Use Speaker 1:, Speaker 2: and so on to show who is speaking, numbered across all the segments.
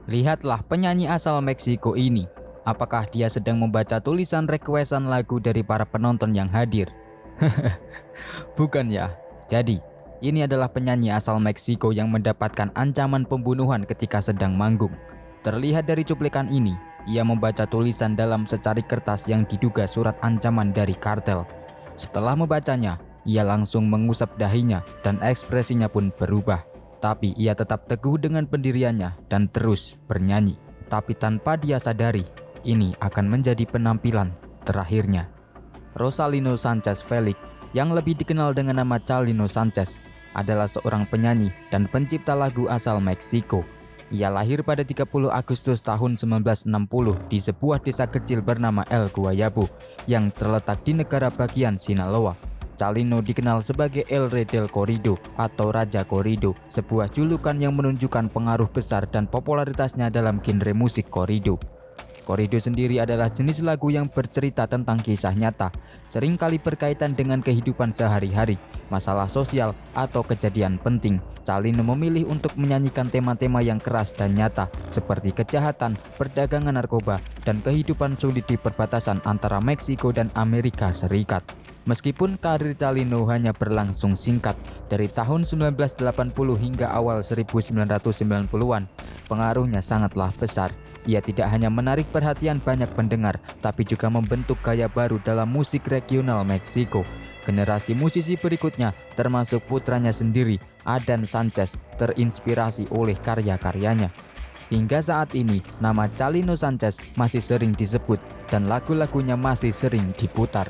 Speaker 1: Lihatlah penyanyi asal Meksiko ini. Apakah dia sedang membaca tulisan requestan lagu dari para penonton yang hadir? Bukan ya. Jadi, ini adalah penyanyi asal Meksiko yang mendapatkan ancaman pembunuhan ketika sedang manggung. Terlihat dari cuplikan ini, ia membaca tulisan dalam secari kertas yang diduga surat ancaman dari kartel. Setelah membacanya, ia langsung mengusap dahinya dan ekspresinya pun berubah. Tapi ia tetap teguh dengan pendiriannya dan terus bernyanyi. Tapi tanpa dia sadari, ini akan menjadi penampilan terakhirnya. Rosalino Sanchez Felix, yang lebih dikenal dengan nama Chalino Sanchez, adalah seorang penyanyi dan pencipta lagu asal Meksiko. Ia lahir pada 30 Agustus tahun 1960 di sebuah desa kecil bernama El Guayabo yang terletak di negara bagian Sinaloa. Chalino dikenal sebagai El Rey del Corrido atau Raja Corrido, sebuah julukan yang menunjukkan pengaruh besar dan popularitasnya dalam genre musik corrido. Corrido sendiri adalah jenis lagu yang bercerita tentang kisah nyata, seringkali berkaitan dengan kehidupan sehari-hari, masalah sosial, atau kejadian penting. Chalino memilih untuk menyanyikan tema-tema yang keras dan nyata, seperti kejahatan, perdagangan narkoba, dan kehidupan sulit di perbatasan antara Meksiko dan Amerika Serikat. Meskipun karir Chalino hanya berlangsung singkat, dari tahun 1980 hingga awal 1990-an, pengaruhnya sangatlah besar. Ia tidak hanya menarik perhatian banyak pendengar, tapi juga membentuk gaya baru dalam musik regional Meksiko. Generasi musisi berikutnya, termasuk putranya sendiri, Adán Sánchez, terinspirasi oleh karya-karyanya. Hingga saat ini, nama Chalino Sanchez masih sering disebut dan lagu-lagunya masih sering diputar.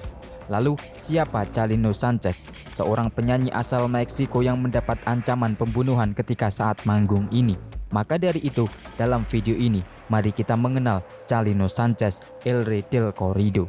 Speaker 1: Lalu, siapa Chalino Sanchez? Seorang penyanyi asal Meksiko yang mendapat ancaman pembunuhan ketika saat manggung ini. Maka dari itu, dalam video ini, mari kita mengenal Chalino Sanchez, El Rey del Corrido.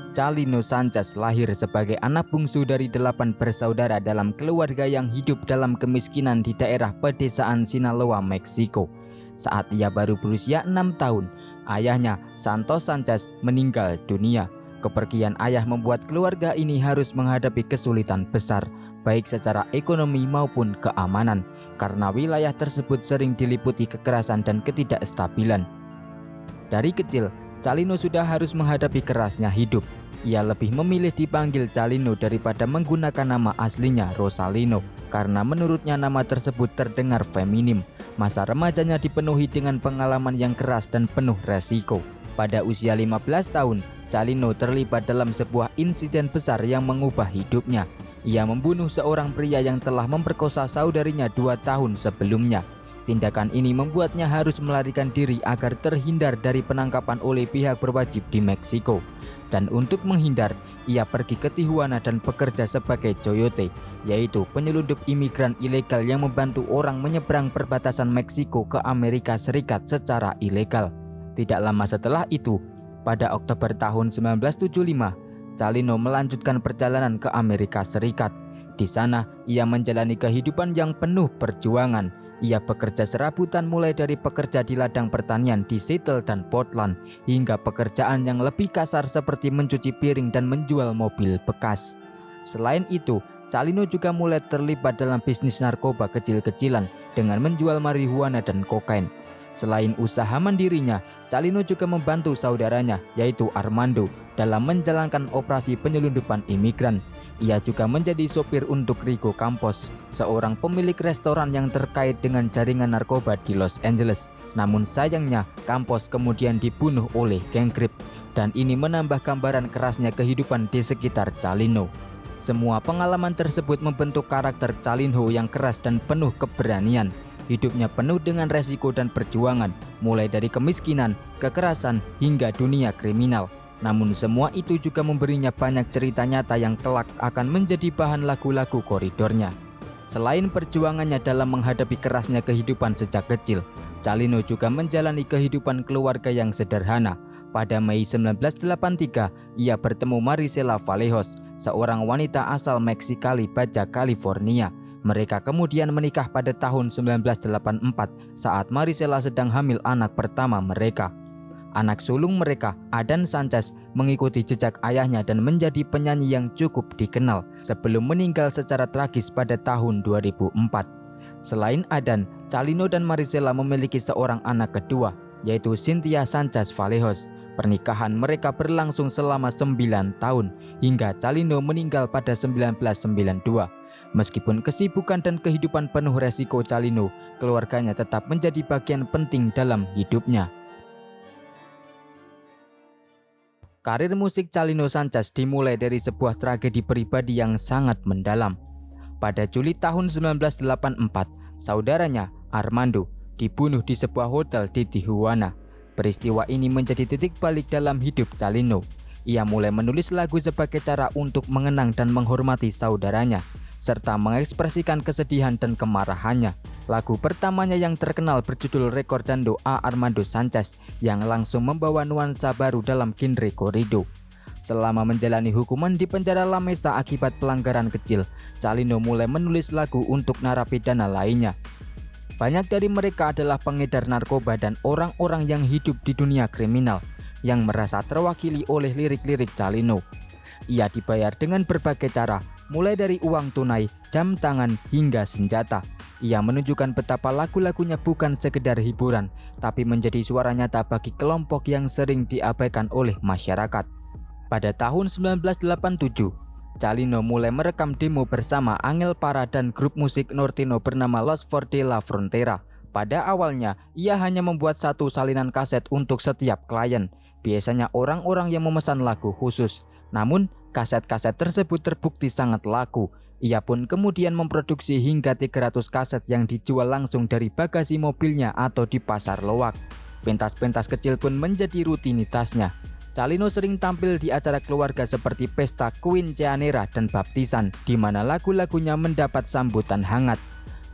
Speaker 1: Chalino Sanchez lahir sebagai anak bungsu dari 8 bersaudara dalam keluarga yang hidup dalam kemiskinan di daerah pedesaan Sinaloa, Meksiko. Saat ia baru berusia 6 tahun, ayahnya, Santos Sanchez, meninggal dunia. Kepergian ayah membuat keluarga ini harus menghadapi kesulitan besar, baik secara ekonomi maupun keamanan, karena wilayah tersebut sering diliputi kekerasan dan ketidakstabilan. Dari kecil, Chalino sudah harus menghadapi kerasnya hidup. Ia lebih memilih dipanggil Chalino daripada menggunakan nama aslinya Rosalino, karena menurutnya nama tersebut terdengar feminim. Masa remajanya dipenuhi dengan pengalaman yang keras dan penuh resiko. Pada usia 15 tahun, Chalino terlibat dalam sebuah insiden besar yang mengubah hidupnya. Ia membunuh seorang pria yang telah memperkosa saudarinya 2 tahun sebelumnya. Tindakan ini membuatnya harus melarikan diri agar terhindar dari penangkapan oleh pihak berwajib di Meksiko. Dan untuk menghindar, ia pergi ke Tijuana dan bekerja sebagai coyote, yaitu penyelundup imigran ilegal yang membantu orang menyeberang perbatasan Meksiko ke Amerika Serikat secara ilegal. Tidak lama setelah itu, pada Oktober tahun 1975, Chalino melanjutkan perjalanan ke Amerika Serikat. Di sana, ia menjalani kehidupan yang penuh perjuangan. Ia bekerja serabutan mulai dari pekerja di ladang pertanian di Seattle dan Portland hingga pekerjaan yang lebih kasar seperti mencuci piring dan menjual mobil bekas. Selain itu, Chalino juga mulai terlibat dalam bisnis narkoba kecil-kecilan dengan menjual marihuana dan kokain. Selain usaha mandirinya, Chalino juga membantu saudaranya yaitu Armando dalam menjalankan operasi penyelundupan imigran. Ia juga menjadi sopir untuk Rigo Campos, seorang pemilik restoran yang terkait dengan jaringan narkoba di Los Angeles. Namun sayangnya, Campos kemudian dibunuh oleh geng Crip, dan ini menambah gambaran kerasnya kehidupan di sekitar Chalino. Semua pengalaman tersebut membentuk karakter Chalino yang keras dan penuh keberanian. Hidupnya penuh dengan resiko dan perjuangan, mulai dari kemiskinan, kekerasan, hingga dunia kriminal. Namun semua itu juga memberinya banyak cerita nyata yang kelak akan menjadi bahan lagu-lagu koridornya. Selain perjuangannya dalam menghadapi kerasnya kehidupan sejak kecil, Calino juga menjalani kehidupan keluarga yang sederhana. Pada Mei 1983, ia bertemu Marisela Vallejos, seorang wanita asal Mexicali, Baja California. Mereka kemudian menikah pada tahun 1984 saat Marisela sedang hamil anak pertama mereka. Anak sulung mereka, Adan Sanchez, mengikuti jejak ayahnya dan menjadi penyanyi yang cukup dikenal sebelum meninggal secara tragis pada tahun 2004. Selain Adan, Calino dan Marisela memiliki seorang anak kedua, yaitu Cynthia Sanchez Vallejos. Pernikahan mereka berlangsung selama 9 tahun hingga Calino meninggal pada 1992. Meskipun kesibukan dan kehidupan penuh resiko Calino, keluarganya tetap menjadi bagian penting dalam hidupnya. Karir musik Calino Sanchez dimulai dari sebuah tragedi pribadi yang sangat mendalam. Pada Juli tahun 1984, saudaranya Armando dibunuh di sebuah hotel di Tijuana. Peristiwa ini menjadi titik balik dalam hidup Calino. Ia mulai menulis lagu sebagai cara untuk mengenang dan menghormati saudaranya, serta mengekspresikan kesedihan dan kemarahannya. Lagu pertamanya yang terkenal berjudul Recordando a Armando Sanchez yang langsung membawa nuansa baru dalam genre corrido. Selama menjalani hukuman di penjara La Mesa akibat pelanggaran kecil, Calino mulai menulis lagu untuk narapidana lainnya. Banyak dari mereka adalah pengedar narkoba dan orang-orang yang hidup di dunia kriminal yang merasa terwakili oleh lirik-lirik Calino. Ia dibayar dengan berbagai cara, mulai dari uang tunai, jam tangan, hingga senjata. Ia menunjukkan betapa lagu-lagunya bukan sekedar hiburan, tapi menjadi suara nyata bagi kelompok yang sering diabaikan oleh masyarakat. Pada tahun 1987, Calino mulai merekam demo bersama Angel Parra dan grup musik norteno bernama Los For De La Frontera. Pada awalnya, ia hanya membuat satu salinan kaset untuk setiap klien, biasanya orang-orang yang memesan lagu khusus. Namun, kaset-kaset tersebut terbukti sangat laku. Ia pun kemudian memproduksi hingga 300 kaset yang dijual langsung dari bagasi mobilnya atau di pasar loak. Pentas-pentas kecil pun menjadi rutinitasnya. Calino sering tampil di acara keluarga seperti pesta quinceañera dan baptisan, di mana lagu-lagunya mendapat sambutan hangat.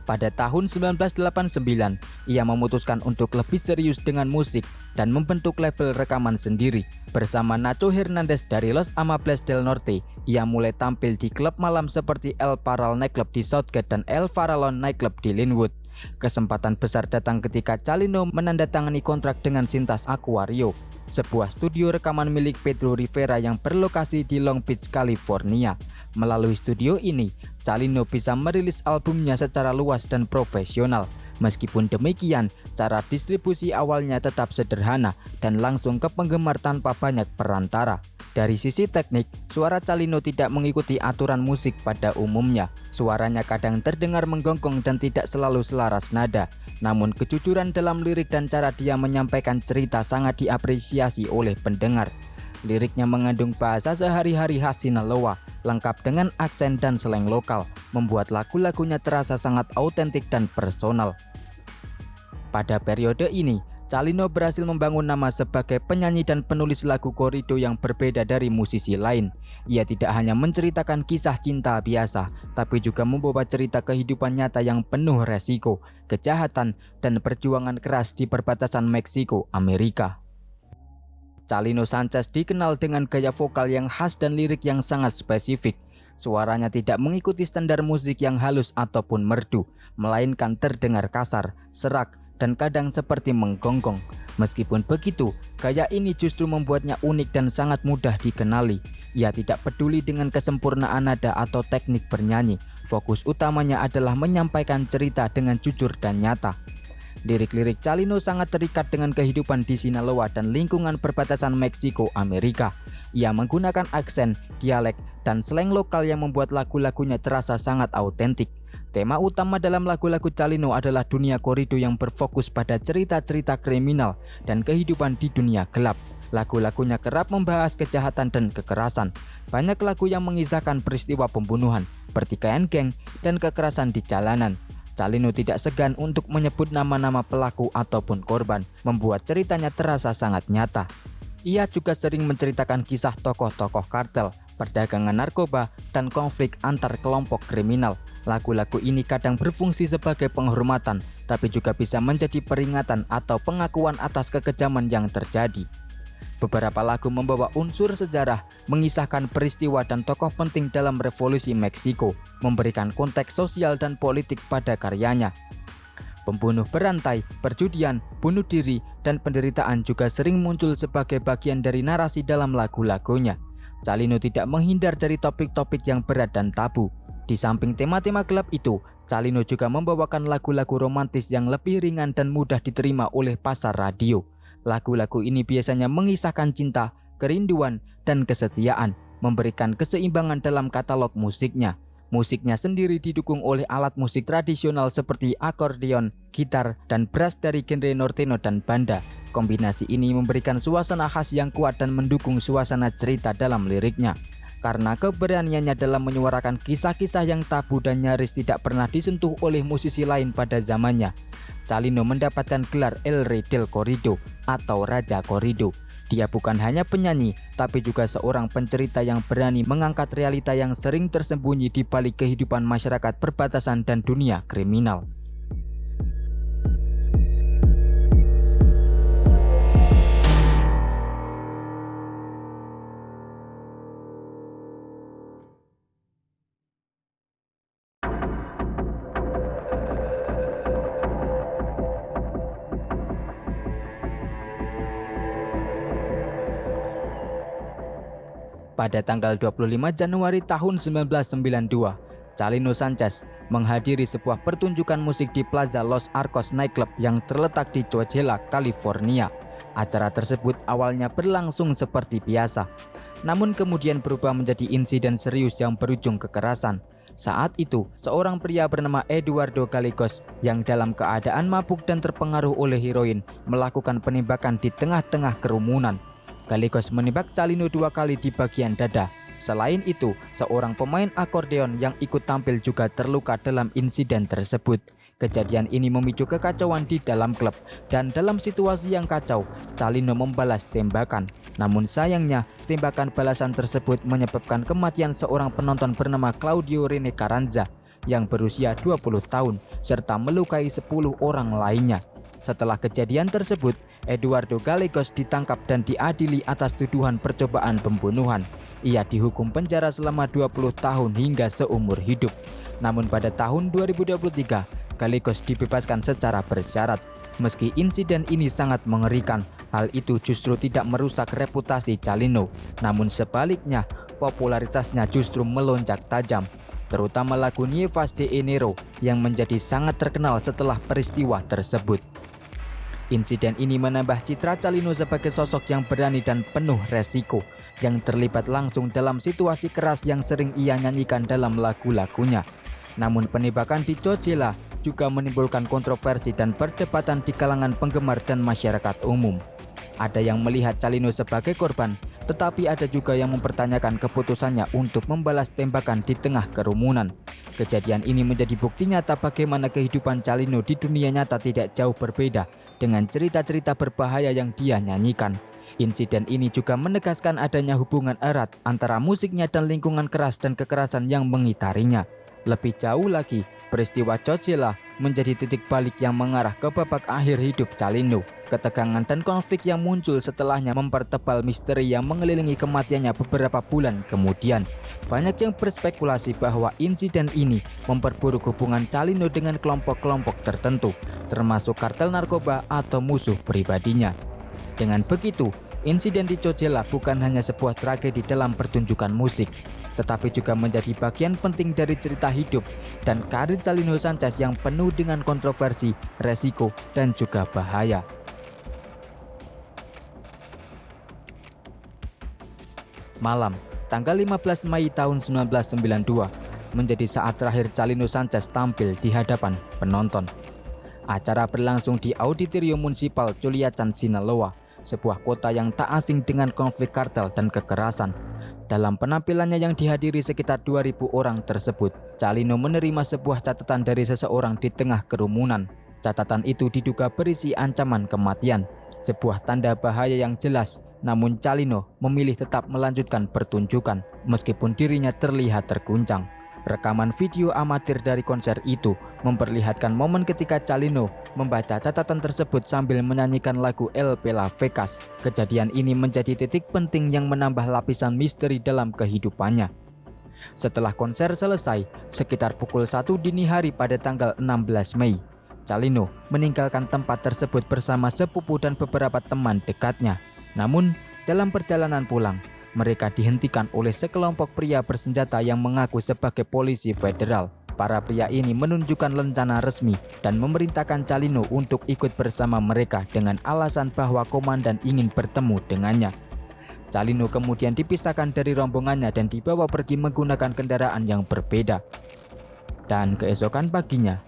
Speaker 1: Pada tahun 1989, ia memutuskan untuk lebih serius dengan musik dan membentuk label rekaman sendiri. Bersama Nacho Hernandez dari Los Amables del Norte, ia mulai tampil di klub malam seperti El Paral Nightclub di Southgate dan El Farallon Nightclub di Linwood. Kesempatan besar datang ketika Calino menandatangani kontrak dengan Cintas Aquario, sebuah studio rekaman milik Pedro Rivera yang berlokasi di Long Beach, California. Melalui studio ini, Calino bisa merilis albumnya secara luas dan profesional. Meskipun demikian, cara distribusi awalnya tetap sederhana dan langsung ke penggemar tanpa banyak perantara. Dari sisi teknik, suara Calino tidak mengikuti aturan musik pada umumnya. Suaranya kadang terdengar menggonggong dan tidak selalu selaras nada. Namun kejujuran dalam lirik dan cara dia menyampaikan cerita sangat diapresiasi oleh pendengar. Liriknya mengandung bahasa sehari-hari khas Sinaloa, lengkap dengan aksen dan slang lokal, membuat lagu-lagunya terasa sangat autentik dan personal. Pada periode ini, Calino berhasil membangun nama sebagai penyanyi dan penulis lagu corrido yang berbeda dari musisi lain. Ia tidak hanya menceritakan kisah cinta biasa, tapi juga membawa cerita kehidupan nyata yang penuh resiko, kejahatan, dan perjuangan keras di perbatasan Meksiko, Amerika. Calino Sanchez dikenal dengan gaya vokal yang khas dan lirik yang sangat spesifik. Suaranya tidak mengikuti standar musik yang halus ataupun merdu, melainkan terdengar kasar, serak, dan kadang seperti menggonggong. Meskipun begitu, gaya ini justru membuatnya unik dan sangat mudah dikenali. Ia tidak peduli dengan kesempurnaan nada atau teknik bernyanyi. Fokus utamanya adalah menyampaikan cerita dengan jujur dan nyata. Lirik-lirik Calino sangat terikat dengan kehidupan di Sinaloa dan lingkungan perbatasan Meksiko, Amerika. Ia menggunakan aksen, dialek, dan slang lokal yang membuat lagu-lagunya terasa sangat autentik. Tema utama dalam lagu-lagu Calino adalah dunia corrido yang berfokus pada cerita-cerita kriminal dan kehidupan di dunia gelap. Lagu-lagunya kerap membahas kejahatan dan kekerasan. Banyak lagu yang mengisahkan peristiwa pembunuhan, pertikaian geng, dan kekerasan di jalanan. Calino tidak segan untuk menyebut nama-nama pelaku ataupun korban, membuat ceritanya terasa sangat nyata. Ia juga sering menceritakan kisah tokoh-tokoh kartel, perdagangan narkoba, dan konflik antar kelompok kriminal. Lagu-lagu ini kadang berfungsi sebagai penghormatan, tapi juga bisa menjadi peringatan atau pengakuan atas kekejaman yang terjadi. Beberapa lagu membawa unsur sejarah, mengisahkan peristiwa dan tokoh penting dalam revolusi Meksiko, memberikan konteks sosial dan politik pada karyanya. Pembunuh berantai, perjudian, bunuh diri, dan penderitaan juga sering muncul sebagai bagian dari narasi dalam lagu-lagunya. Calino tidak menghindar dari topik-topik yang berat dan tabu. Di samping tema-tema gelap itu, Calino juga membawakan lagu-lagu romantis yang lebih ringan dan mudah diterima oleh pasar radio. Lagu-lagu ini biasanya mengisahkan cinta, kerinduan, dan kesetiaan, memberikan keseimbangan dalam katalog musiknya. Musiknya sendiri didukung oleh alat musik tradisional seperti akordeon, gitar, dan brass dari genre norteño dan banda. Kombinasi ini memberikan suasana khas yang kuat dan mendukung suasana cerita dalam liriknya. Karena keberaniannya dalam menyuarakan kisah-kisah yang tabu dan nyaris tidak pernah disentuh oleh musisi lain pada zamannya, Calino mendapatkan gelar El Rey del Corrido atau Raja Corrido. Dia bukan hanya penyanyi, tapi juga seorang pencerita yang berani mengangkat realita yang sering tersembunyi di balik kehidupan masyarakat perbatasan dan dunia kriminal. Pada tanggal 25 Januari tahun 1992, Calino Sanchez menghadiri sebuah pertunjukan musik di Plaza Los Arcos Nightclub yang terletak di Coachella, California. Acara tersebut awalnya berlangsung seperti biasa, namun kemudian berubah menjadi insiden serius yang berujung kekerasan. Saat itu, seorang pria bernama Eduardo Gallegos yang dalam keadaan mabuk dan terpengaruh oleh heroin melakukan penembakan di tengah-tengah kerumunan. Gallegos menembak Calino 2 kali di bagian dada. Selain itu, seorang pemain akordeon yang ikut tampil juga terluka dalam insiden tersebut. Kejadian ini memicu kekacauan di dalam klub, dan dalam situasi yang kacau, Calino membalas tembakan. Namun sayangnya, tembakan balasan tersebut menyebabkan kematian seorang penonton bernama Claudio Rene Carranza yang berusia 20 tahun serta melukai 10 orang lainnya. Setelah kejadian tersebut, Eduardo Gallegos ditangkap dan diadili atas tuduhan percobaan pembunuhan. Ia dihukum penjara selama 20 tahun hingga seumur hidup. Namun pada tahun 2023, Gallegos dibebaskan secara bersyarat. Meski insiden ini sangat mengerikan, hal itu justru tidak merusak reputasi Calino. Namun sebaliknya, popularitasnya justru melonjak tajam, terutama lagu Nievas de Enero yang menjadi sangat terkenal setelah peristiwa tersebut. Insiden ini menambah citra Calino sebagai sosok yang berani dan penuh resiko, yang terlibat langsung dalam situasi keras yang sering ia nyanyikan dalam lagu-lagunya. Namun penembakan di Coachella juga menimbulkan kontroversi dan perdebatan di kalangan penggemar dan masyarakat umum. Ada yang melihat Calino sebagai korban, tetapi ada juga yang mempertanyakan keputusannya untuk membalas tembakan di tengah kerumunan. Kejadian ini menjadi bukti nyata bagaimana kehidupan Calino di dunia nyata tidak jauh berbeda dengan cerita-cerita berbahaya yang dia nyanyikan. Insiden ini juga menegaskan adanya hubungan erat antara musiknya dan lingkungan keras dan kekerasan yang mengitarinya. Lebih jauh lagi, peristiwa Coachella menjadi titik balik yang mengarah ke babak akhir hidup Calino. Ketegangan dan konflik yang muncul setelahnya mempertebal misteri yang mengelilingi kematiannya beberapa bulan kemudian. Banyak yang berspekulasi bahwa insiden ini memperburuk hubungan Calino dengan kelompok-kelompok tertentu, termasuk kartel narkoba atau musuh pribadinya. Dengan begitu, insiden di Coachella bukan hanya sebuah tragedi dalam pertunjukan musik, tetapi juga menjadi bagian penting dari cerita hidup dan karir Calino Sanchez yang penuh dengan kontroversi, resiko, dan juga bahaya. Malam, tanggal 15 Mei tahun 1992, menjadi saat terakhir Calino Sanchez tampil di hadapan penonton. Acara berlangsung di Auditorium Municipal Culiacan, Sinaloa, sebuah kota yang tak asing dengan konflik kartel dan kekerasan. Dalam penampilannya yang dihadiri sekitar 2.000 orang tersebut, Calino menerima sebuah catatan dari seseorang di tengah kerumunan. Catatan itu diduga berisi ancaman kematian, sebuah tanda bahaya yang jelas namun Calino memilih tetap melanjutkan pertunjukan meskipun dirinya terlihat terguncang. Rekaman video amatir dari konser itu memperlihatkan momen ketika Calino membaca catatan tersebut sambil menyanyikan lagu El Pela Vecas. Kejadian ini menjadi titik penting yang menambah lapisan misteri dalam kehidupannya. Setelah konser selesai, sekitar pukul 1 dini hari pada tanggal 16 Mei, Calino meninggalkan tempat tersebut bersama sepupu dan beberapa teman dekatnya. Namun, dalam perjalanan pulang, mereka dihentikan oleh sekelompok pria bersenjata yang mengaku sebagai polisi federal. Para pria ini menunjukkan rencana resmi dan memerintahkan Calino untuk ikut bersama mereka dengan alasan bahwa komandan ingin bertemu dengannya. Calino kemudian dipisahkan dari rombongannya dan dibawa pergi menggunakan kendaraan yang berbeda. Dan keesokan paginya,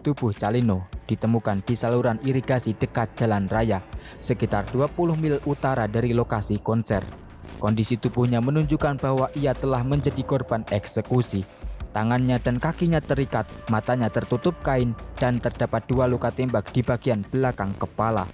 Speaker 1: tubuh Calino ditemukan di saluran irigasi dekat jalan raya, sekitar 20 mil utara dari lokasi konser. Kondisi tubuhnya menunjukkan bahwa ia telah menjadi korban eksekusi. Tangannya dan kakinya terikat, matanya tertutup kain, dan terdapat 2 luka tembak di bagian belakang kepala.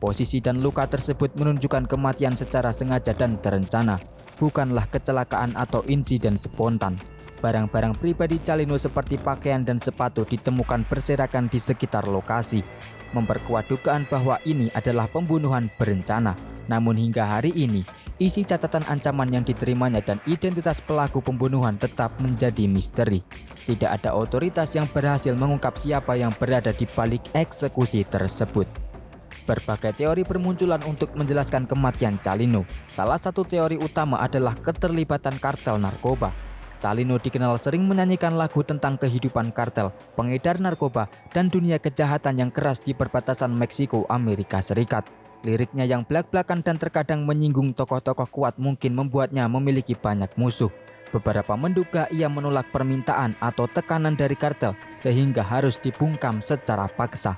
Speaker 1: Posisi dan luka tersebut menunjukkan kematian secara sengaja dan terencana, bukanlah kecelakaan atau insiden spontan. Barang-barang pribadi Calino seperti pakaian dan sepatu ditemukan berserakan di sekitar lokasi, memperkuat dugaan bahwa ini adalah pembunuhan berencana. Namun hingga hari ini, isi catatan ancaman yang diterimanya dan identitas pelaku pembunuhan tetap menjadi misteri. Tidak ada otoritas yang berhasil mengungkap siapa yang berada di balik eksekusi tersebut. Berbagai teori bermunculan untuk menjelaskan kematian Calino. Salah satu teori utama adalah keterlibatan kartel narkoba. Calino dikenal sering menyanyikan lagu tentang kehidupan kartel, pengedar narkoba, dan dunia kejahatan yang keras di perbatasan Meksiko, Amerika Serikat. Liriknya yang blak-blakan dan terkadang menyinggung tokoh-tokoh kuat mungkin membuatnya memiliki banyak musuh. Beberapa menduga ia menolak permintaan atau tekanan dari kartel sehingga harus dibungkam secara paksa.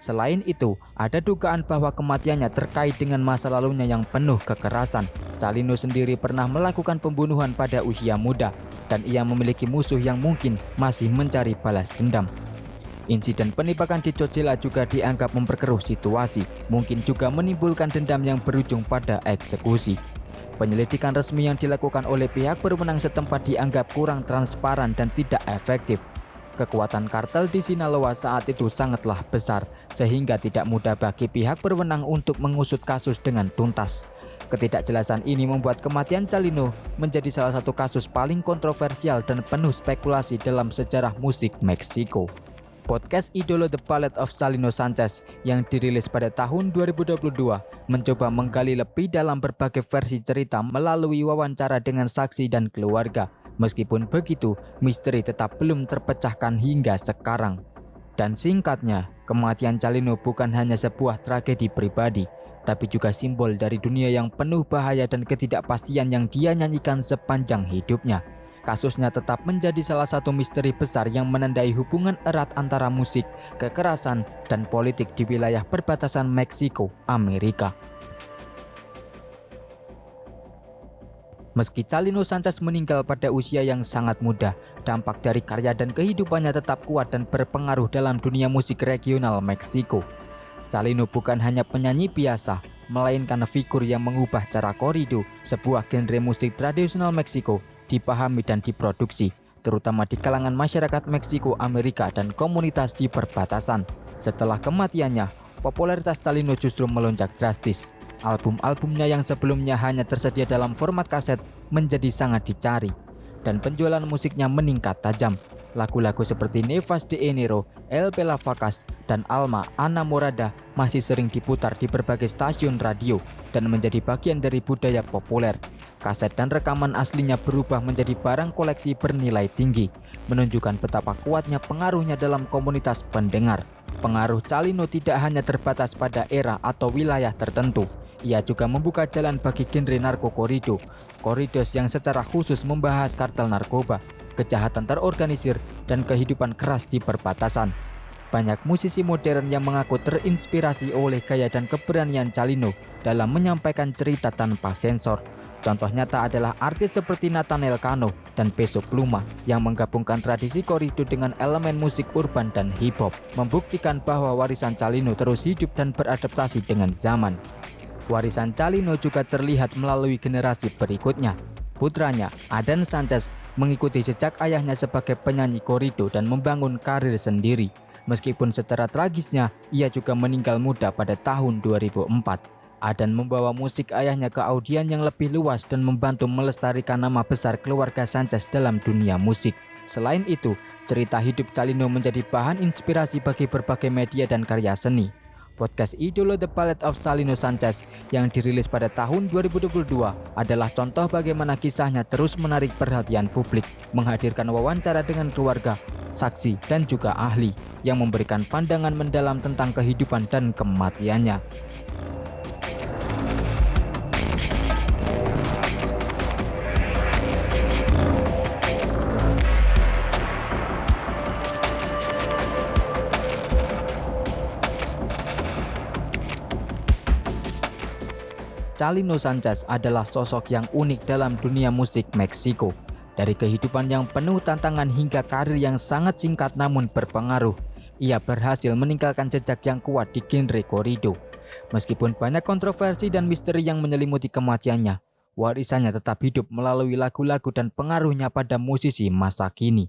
Speaker 1: Selain itu, ada dugaan bahwa kematiannya terkait dengan masa lalunya yang penuh kekerasan. Calino sendiri pernah melakukan pembunuhan pada usia muda, dan ia memiliki musuh yang mungkin masih mencari balas dendam. Insiden penembakan di Coachella juga dianggap memperkeruh situasi, mungkin juga menimbulkan dendam yang berujung pada eksekusi. Penyelidikan resmi yang dilakukan oleh pihak berwenang setempat dianggap kurang transparan dan tidak efektif. Kekuatan kartel di Sinaloa saat itu sangatlah besar, sehingga tidak mudah bagi pihak berwenang untuk mengusut kasus dengan tuntas. Ketidakjelasan ini membuat kematian Calino menjadi salah satu kasus paling kontroversial dan penuh spekulasi dalam sejarah musik Meksiko. Podcast Idolo The Ballad of Calino Sanchez yang dirilis pada tahun 2022 mencoba menggali lebih dalam berbagai versi cerita melalui wawancara dengan saksi dan keluarga. Meskipun begitu, misteri tetap belum terpecahkan hingga sekarang. Dan singkatnya, kematian Calino bukan hanya sebuah tragedi pribadi, tapi juga simbol dari dunia yang penuh bahaya dan ketidakpastian yang dia nyanyikan sepanjang hidupnya. Kasusnya tetap menjadi salah satu misteri besar yang menandai hubungan erat antara musik, kekerasan, dan politik di wilayah perbatasan Meksiko, Amerika. Meski Calino Sanchez meninggal pada usia yang sangat muda, dampak dari karya dan kehidupannya tetap kuat dan berpengaruh dalam dunia musik regional Meksiko. Calino bukan hanya penyanyi biasa, melainkan figur yang mengubah cara corrido, sebuah genre musik tradisional Meksiko, dipahami dan diproduksi, terutama di kalangan masyarakat Meksiko, Amerika, dan komunitas di perbatasan. Setelah kematiannya, popularitas Calino justru melonjak drastis. Album-albumnya yang sebelumnya hanya tersedia dalam format kaset menjadi sangat dicari, dan penjualan musiknya meningkat tajam. Lagu-lagu seperti Nevas de Enero, El Pela Vacas, dan Alma Enamorada masih sering diputar di berbagai stasiun radio dan menjadi bagian dari budaya populer. Kaset dan rekaman aslinya berubah menjadi barang koleksi bernilai tinggi, menunjukkan betapa kuatnya pengaruhnya dalam komunitas pendengar. Pengaruh Calino tidak hanya terbatas pada era atau wilayah tertentu. Ia juga membuka jalan bagi genre narko corridos yang secara khusus membahas kartel narkoba, kejahatan terorganisir, dan kehidupan keras di perbatasan. Banyak musisi modern yang mengaku terinspirasi oleh gaya dan keberanian Calino dalam menyampaikan cerita tanpa sensor. Contoh nyata adalah artis seperti Natanael Cano dan Peso Pluma yang menggabungkan tradisi corrido dengan elemen musik urban dan hip hop, membuktikan bahwa warisan Calino terus hidup dan beradaptasi dengan zaman. Warisan Calino juga terlihat melalui generasi berikutnya. Putranya, Adan Sanchez, mengikuti jejak ayahnya sebagai penyanyi korido dan membangun karir sendiri. Meskipun secara tragisnya, ia juga meninggal muda pada tahun 2004. Adan membawa musik ayahnya ke audien yang lebih luas dan membantu melestarikan nama besar keluarga Sanchez dalam dunia musik. Selain itu, cerita hidup Calino menjadi bahan inspirasi bagi berbagai media dan karya seni. Podcast Idolo The Ballad of Calino Sanchez yang dirilis pada tahun 2022 adalah contoh bagaimana kisahnya terus menarik perhatian publik, menghadirkan wawancara dengan keluarga, saksi, dan juga ahli yang memberikan pandangan mendalam tentang kehidupan dan kematiannya. Calino Sanchez adalah sosok yang unik dalam dunia musik Meksiko. Dari kehidupan yang penuh tantangan hingga karir yang sangat singkat namun berpengaruh, ia berhasil meninggalkan jejak yang kuat di genre korido. Meskipun banyak kontroversi dan misteri yang menyelimuti kematiannya, warisannya tetap hidup melalui lagu-lagu dan pengaruhnya pada musisi masa kini.